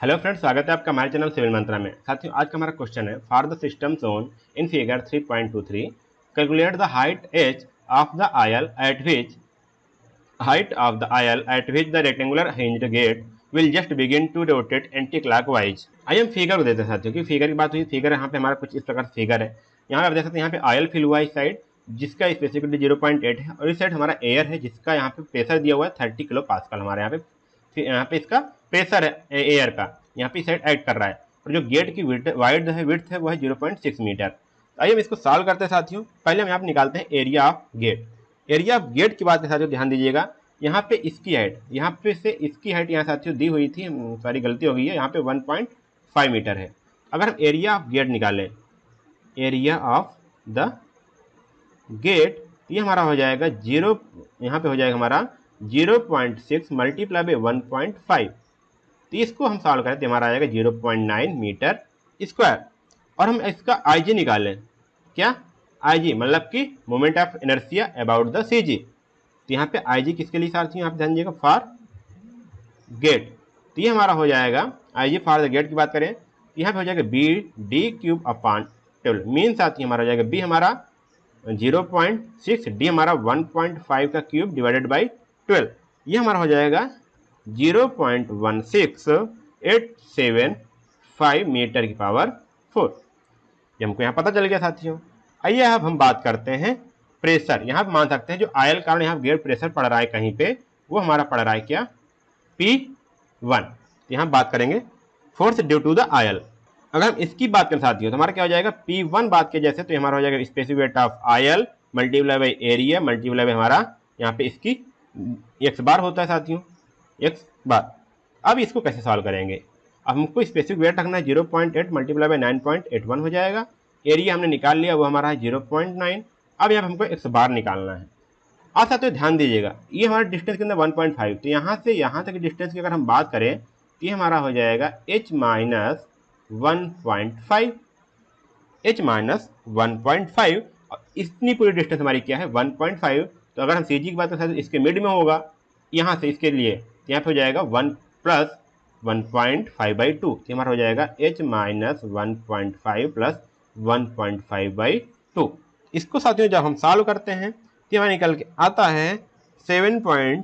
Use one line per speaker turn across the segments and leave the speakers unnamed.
Hello friends, स्वागत है आपका हमारे चैनल सिविल मंत्रा में। साथियों, आज का हमारा क्वेश्चन है for the system zone in figure 3.23 calculate the height H of the aisle at which the rectangular hinged gate will just begin to rotate anti-clockwise। आइए हम फिगर को देते हैं साथियों, कि फिगर की बात हुई। फिगर यहाँ पे हमारा कुछ इस प्रकार फिगर है। यहाँ पे आप देख सकते हैं, यहाँ पे आयल फिल हुआ है इस साइड, जिसका स्पेसिफिकली 0.8 है, और इस साइड हमारा एयर है जिसका यहाँ पे प्रेशर दिया हुआ है 30 किलो पास्कल। हमारे यहाँ पे इसका प्रेशर है एयर का, यहाँ पे इस साइड एक्ट कर रहा है। और जो गेट की विड्थ है वो है 0.6 मीटर। आइए हम इसको सॉल्व करते हैं साथियों। पहले हम यहाँ पे निकालते हैं area of gate. Area of gate की बात के साथियों ध्यान दीजिएगा, यहाँ पे इसकी हाइट, यहाँ पे से इसकी हाइट यहाँ साथियों दी हुई थी, सॉरी गलती हो गई है, यहाँ पे 1.5 मीटर है। अगर हम एरिया ऑफ गेट निकालें, एरिया ऑफ द गेट, ये हमारा हो जाएगा 0, यहाँ पे हो जाएगा हमारा 0.6 मल्टीप्लाई बाई 1.5। तो इसको हम सॉल्व करें तो हमारा आ जाएगा 0.9 मीटर स्क्वायर। और हम इसका IG निकालें, क्या IG मतलब कि moment of inertia about the CG। तो यहाँ पे IG किसके लिए साथियों, यहाँ पे ध्यान दीजिएगा, फॉर गेट। तो ये हमारा हो जाएगा IG फॉर द गेट की बात करें तो यहाँ पे हो जाएगा BD³ अपॉन 12। मीन साथियों हमारा हो जाएगा B हमारा 0.6, D हमारा 1.5 का क्यूब डिवाइडेड बाई 12। ये हमारा हो जाएगा 0.16875 मीटर की पावर 4। ये हमको यहाँ पता चल गया साथियों। आइए अब हम बात करते हैं प्रेशर। यहाँ पे मान सकते हैं जो आयल कारण यहाँ गेट प्रेशर पड़ रहा है कहीं पे, वो हमारा पड़ रहा है क्या, P1। यहाँ बात करेंगे force due to the oil. अगर हम इसकी बात करें साथियों तो हमारा क्या हो जाएगा, P1 बात के जैसे, तो हमारा हो जाएगा specific weight of oil multiply by area multiply by हमारा यहाँ पे इसकी एक्स बार होता है साथियों, एक्स बार। अब इसको कैसे सॉल्व करेंगे, अब हमको स्पेसिफिक वेट रखना है 0.8 मल्टीप्लाई बाई 9.81 हो जाएगा। एरिया हमने निकाल लिया, वो हमारा है 0.9। अब यहाँ पे हमको एक्स बार निकालना है। और साथियों ध्यान दीजिएगा, ये हमारा डिस्टेंस कितना 1.5, तो यहाँ से यहाँ तक डिस्टेंस की अगर हम बात करें तो ये हमारा हो जाएगा h माइनस 1.5, h माइनस 1.5। और इतनी पूरी डिस्टेंस हमारी क्या है 1.5। तो अगर हम CG की बात करें तो इसके मिड में होगा, यहाँ से इसके लिए यहाँ पे हो जाएगा 1 प्लस 1.5/2। तो हमारा हो जाएगा h माइनस 1.5 प्लस 1.5/2। इसको साथियों जब हम सॉल्व करते हैं तो हमारा निकल के आता है 7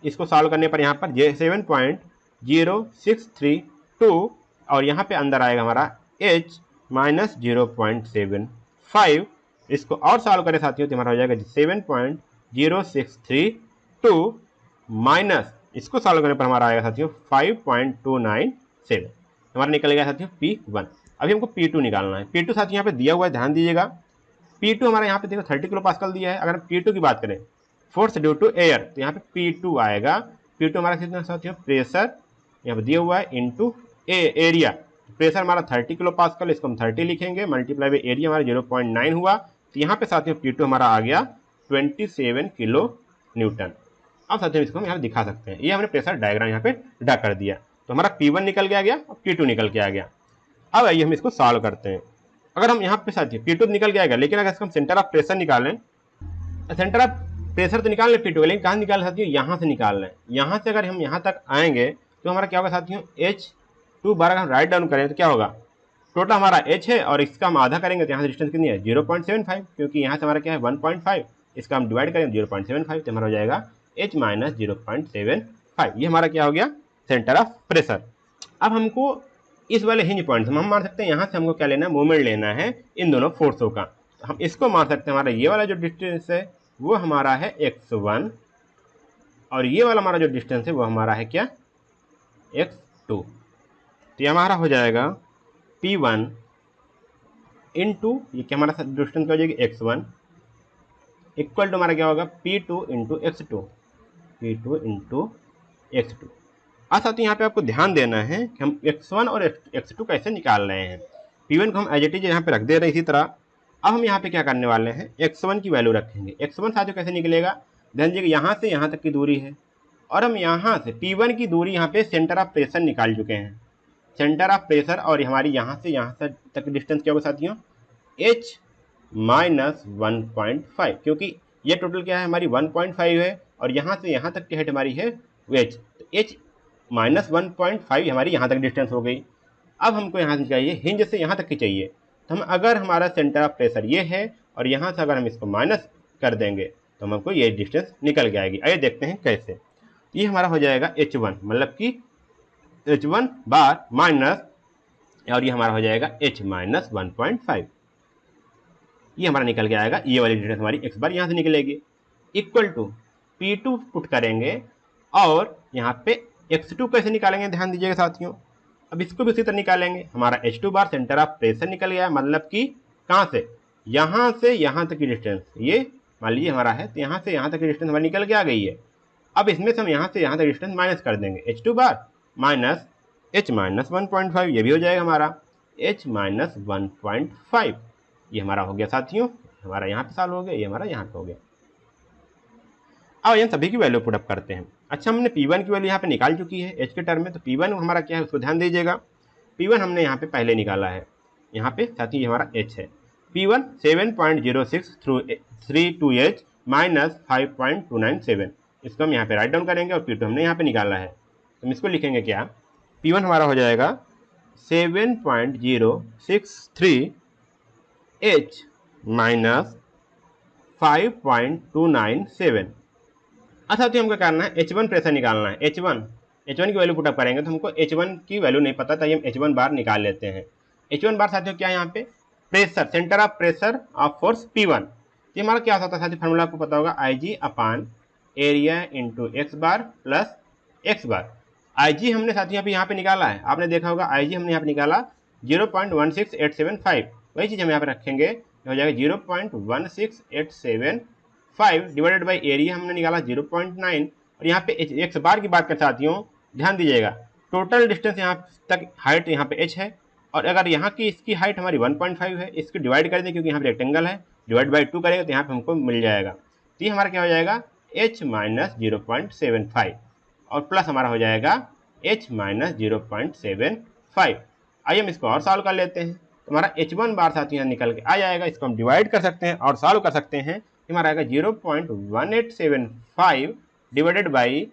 इसको सॉल्व करने पर यहाँ पर 7.0632, और यहाँ पे अंदर आएगा हमारा h माइनस 0.75। इसको और सॉल्व करें साथियों तो हमारा हो जाएगा 7.0632 माइनस, इसको सॉल्व करने पर हमारा आएगा साथियों 5.297। हमारा निकल गया साथियों P1। अभी हमको P2 निकालना है। P2 साथियों यहाँ पे दिया हुआ है, ध्यान दीजिएगा। P2 हमारा यहाँ पे देखो 30 किलो पास्कल दिया है। अगर हम P2 की बात करें, फोर्स ड्यू टू एयर, तो यहाँ पे P2 आएगा। P2 हमारा कितना साथियों, प्रेशर यहाँ पे दिया हुआ है इनटू एरिया। प्रेशर हमारा 30 किलो पास्कल, इसको हम 30 लिखेंगे, मल्टीप्लाई बाई एरिया हमारा 0.9 हुआ। तो यहाँ पे साथियों P2 हमारा आ गया 27 किलो न्यूटन। अब साथियों इसको हम यहाँ दिखा सकते हैं, ये हमने प्रेशर डायग्राम यहाँ पे ड्रा कर दिया। तो हमारा P1 निकल के आ गया और P2 निकल के आ गया। अब आइए हम इसको सॉल्व करते हैं। अगर हम यहाँ पे साथियों P2 निकल के आएगा, लेकिन अगर इसको हम सेंटर ऑफ प्रेशर निकालें, सेंटर ऑफ प्रेशर तो निकाल लें P2, लेकिन कहाँ निकाल साथियों, यहाँ से निकाल लें। यहाँ से अगर हम यहाँ तक आएंगे तो हमारा क्या होगा साथियों, H2 बार अगर हम राइट डाउन करें तो क्या होगा, टोटल हमारा H है और इसका हम आधा करेंगे तो यहाँ से डिस्टेंस कितनी है 0.75, क्योंकि यहाँ से हमारा क्या है 1.5, इसका हम डिवाइड करेंगे 0.75, तो हमारा हो जाएगा H माइनस 0.75। ये हमारा क्या हो गया, सेंटर ऑफ प्रेशर। अब हमको इस वाले हिंज पॉइंट हम मान सकते हैं, यहाँ से हमको क्या लेना है, मोमेंट लेना है इन दोनों फोर्सों का। हम इसको मान सकते हैं, हमारा ये वाला जो डिस्टेंस है वो हमारा है x1, और ये वाला हमारा जो डिस्टेंस है वो हमारा है क्या, x2। तो ये हमारा हो जाएगा P1 इंटू ये क्या हमारा डिस्टेंस हो जाएगी x1 इक्वल टू हमारा क्या होगा P2 into x2, P2 into x2। साथियों यहाँ पे आपको ध्यान देना है कि हम x1 और x2 कैसे निकाल रहे हैं। P1 को हम एज इट इज यहाँ पे रख दे रहे हैं इसी तरह। अब हम यहाँ पे क्या करने वाले हैं, x1 की वैल्यू रखेंगे। x1 साथियों कैसे निकलेगा, ध्यान दीजिएगा, यहाँ से यहाँ तक की दूरी है, और हम यहाँ से P1 की दूरी यहाँ पे सेंटर ऑफ प्रेशर निकाल चुके हैं, सेंटर ऑफ प्रेशर। और हमारी यहाँ से तक डिस्टेंस क्या होगा साथियों, h माइनस 1.5, क्योंकि ये टोटल क्या है हमारी 1.5 है, और यहाँ से यहाँ तक की हाइट हमारी है h। h -1.5 हमारी यहाँ तक डिस्टेंस हो गई। अब हमको यहाँ से चाहिए हिंज से यहाँ तक की चाहिए, तो हम अगर हमारा सेंटर ऑफ प्रेशर ये है और यहाँ से अगर हम इसको माइनस कर देंगे तो हमको ये डिस्टेंस निकल के आएगी। आइए देखते हैं कैसे। ये हमारा हो जाएगा H1, मतलब कि H1 बार माइनस, और ये हमारा हो जाएगा H माइनस 1.5, ये हमारा निकल के आएगा। ये वाली डिस्टेंस हमारी x बार यहाँ से निकलेगी, इक्वल टू P2 पुट करेंगे और यहाँ पे x2 कैसे निकालेंगे ध्यान दीजिएगा साथियों। अब इसको भी उसी तरह निकालेंगे। हमारा H2 bar centre of pressure निकल गया, मतलब कि कहाँ से यहाँ तक की डिस्टेंस, ये मान लीजिए हमारा है, तो यहाँ से यहाँ तक की डिस्टेंस हमारी निकल के आ गई है। अब इसमें से हम यहाँ से यहाँ तक डिस्टेंस माइनस कर देंगे, H2 बार माइनस H माइनस 1.5, ये भी हो जाएगा हमारा H माइनस 1.5। ये हमारा हो गया साथियों, हमारा यहाँ पे सॉल्व हो गया, ये हमारा यहाँ पे हो गया। अब हम सभी की वैल्यू पुटअप करते हैं। अच्छा, हमने P1 की वैल्यू यहाँ पे निकाल चुकी है H के टर्म में, तो P1 हमारा क्या है उसको ध्यान दीजिएगा। P1 हमने यहाँ पे पहले निकाला है, यहाँ पे साथी हमारा H है। P1 7.0632H माइनस 5.297, इसको हम यहाँ पे राइट डाउन करेंगे और P2 हमने यहाँ पे निकाला है, तो हम इसको लिखेंगे क्या, P1 हमारा हो जाएगा 7.063H माइनस 5.297। अच्छा, तो हमको करना है H1 प्रेशर निकालना है। H1 की वैल्यू पुटअप करेंगे, तो हमको H1 की वैल्यू नहीं पता, ताकि हम H1 बार निकाल लेते हैं। H1 बार साथियों क्या है यहाँ पे, pressure, centre of pressure of force P1। ये हमारा क्या होता है साथियों, फार्मूला आपको पता होगा, IG अपान एरिया इंटू x बार प्लस x बार। IG हमने साथियों यहाँ पे निकाला है, आपने देखा होगा IG हमने यहाँ पे निकाला 0.16875, वही चीज़ हम यहाँ पे रखेंगे, हो जाएगा 0.16875 डिवाइडेड बाई एरिया हमने निकाला 0.9, और यहाँ पे x बार की बात कर साथियों ध्यान दीजिएगा, टोटल डिस्टेंस यहाँ तक हाइट यहाँ पे h है, और अगर यहाँ की इसकी हाइट हमारी 1.5 है, इसको डिवाइड कर दें क्योंकि यहाँ पे रेक्टेंगल है, डिवाइड बाई 2 करेंगे तो यहाँ पे हमको मिल जाएगा। तो ये हमारा क्या हो जाएगा h माइनस 0.75 और प्लस हमारा हो जाएगा h माइनस 0.75। आइए हम इसको और सॉल्व कर लेते हैं, तो हमारा H1 बार साथ यहाँ निकल के आ जाएगा। इसको हम डिवाइड कर सकते हैं और सॉल्व कर सकते हैं, हमारा आएगा 0.1875 divided by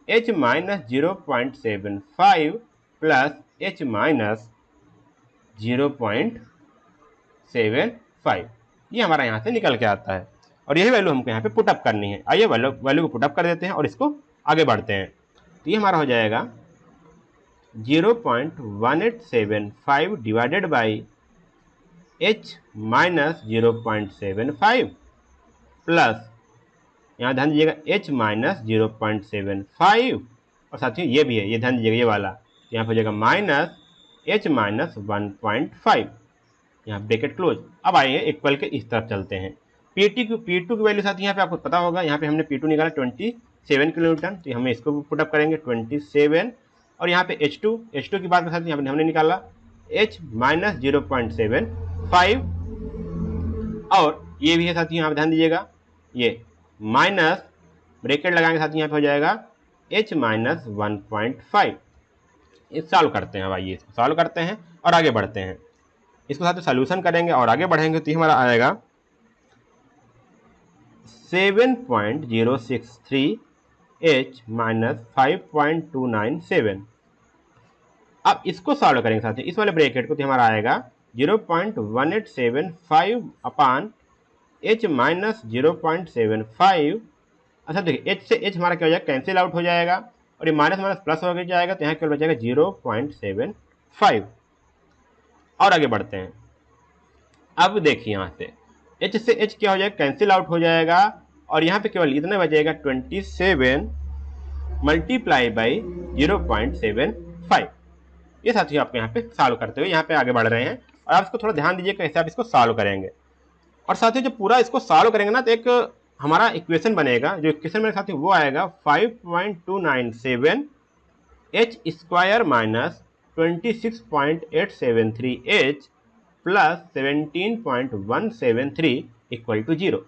h minus 0.75 plus h minus 0.75, ये हमारा यहाँ से निकल के आता है, और यही वैल्यू हमको यहाँ पे पुटअप करनी है। आइए वैल्यू को पुटअप कर देते हैं और इसको आगे बढ़ते हैं। तो ये हमारा हो जाएगा 0.1875 divided by h minus 0.75 plus यहाँ ध्यान दीजिएगा h माइनस 0.75, और साथियों ये भी है, ये ध्यान दीजिएगा ये वाला, यहाँ पे हो जाएगा माइनस h माइनस 1.5, यहाँ ब्रैकेट क्लोज। अब आइए इक्वल के इस तरफ चलते हैं। P2 की वैल्यू साथ यहाँ पे आपको पता होगा, यहाँ पे हमने P2 निकाला 27 किलोन्यूटन, तो हमें इसको पुटअप करेंगे 27, और यहाँ पे H2 की बात के साथ यहाँ पे हमने निकाला h माइनस 0.75, और ये भी है साथ यहाँ पे ध्यान दीजिएगा, ये माइनस ब्रैकेट लगाएंगे साथ यहाँ पे हो जाएगा h माइनस 1.5। इस सॉल्व करते हैं। अब आइए इसको सॉल्व करते हैं और आगे बढ़ते हैं, इसको साथ सॉल्यूशन करेंगे और आगे बढ़ेंगे, तो हमारा आएगा 7.063H माइनस 5.297। अब इसको सॉल्व करेंगे साथ इस वाले ब्रैकेट को, तो हमारा आएगा 0.1875 अपान h माइनस 0.75। अच्छा देखिए h से h हमारा क्या हो जाएगा, कैंसिल आउट हो जाएगा, और ये माइनस माइनस प्लस हो जाएगा, तो यहाँ केवल बचेगा 0.75। और आगे बढ़ते हैं। अब देखिए यहाँ से h से h क्या हो जाएगा, कैंसिल आउट हो जाएगा, और यहाँ पे केवल इतना बचेगा 27 मल्टीप्लाई बाई 0.75। ये साथियों आपको यहाँ पे सॉल्व करते हुए यहाँ पे आगे बढ़ रहे हैं, और आप इसको थोड़ा ध्यान दीजिए कैसे आप इसको सॉल्व करेंगे। और साथियों जब पूरा इसको सॉल्व करेंगे ना, तो एक हमारा इक्वेशन बनेगा, जो इक्वेशन में साथियों वो आएगा 5.297 h square minus 26.873h plus 17.173 equal to 0।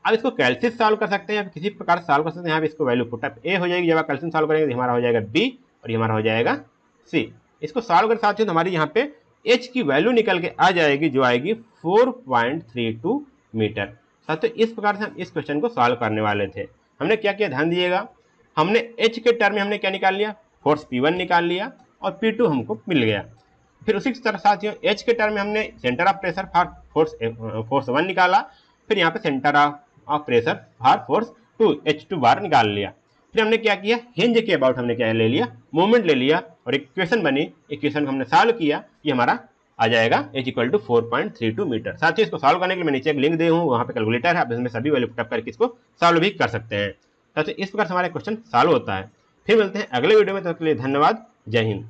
अब इसको कैलसियम सॉल्व कर सकते हैं, आप किसी प्रकार सॉल्व कर सकते हैं। यहाँ पे इसको वैल्यू पुटअप a हो जाएगी, जब आप कैलसियम सॉल्व करेंगे तो हमारा हो जाएगा b, और ये हमारा हो जाएगा c। इसको सॉल्व कर साथियों हमारी यहाँ पे h की वैल्यू निकल के आ जाएगी, जो आएगी 4.32 मीटर। साथियों इस प्रकार से हम इस क्वेश्चन को सॉल्व करने वाले थे। हमने क्या किया ध्यान दीजिएगा, हमने h के टर्म में हमने क्या निकाल लिया, फोर्स P1 निकाल लिया और P2 हमको मिल गया। फिर उसी तरह साथियों H के टर्म में हमने centre of pressure for force 1 निकाला, फिर यहाँ पे centre of pressure for force 2 H2 बार निकाल लिया। फिर हमने क्या किया, हिंज के अबाउट हमने क्या ले लिया, मोमेंट ले लिया और इक्वेशन बनी, इक्वेशन हमने सॉल्व किया, ये हमारा आ जाएगा H इक्वल टू 4.32 मीटर। साथियों इसको सॉल्व करने के लिए मैं नीचे एक लिंक दे हूँ, वहाँ पे कैलकुलेटर है, आप इसमें सभी वैल्यू पुट करके इसको सॉल्व भी कर सकते हैं। साथियों इस प्रकार से हमारा क्वेश्चन सॉल्व होता है। फिर मिलते हैं अगले वीडियो में, तब तक के लिए धन्यवाद। जय हिंद।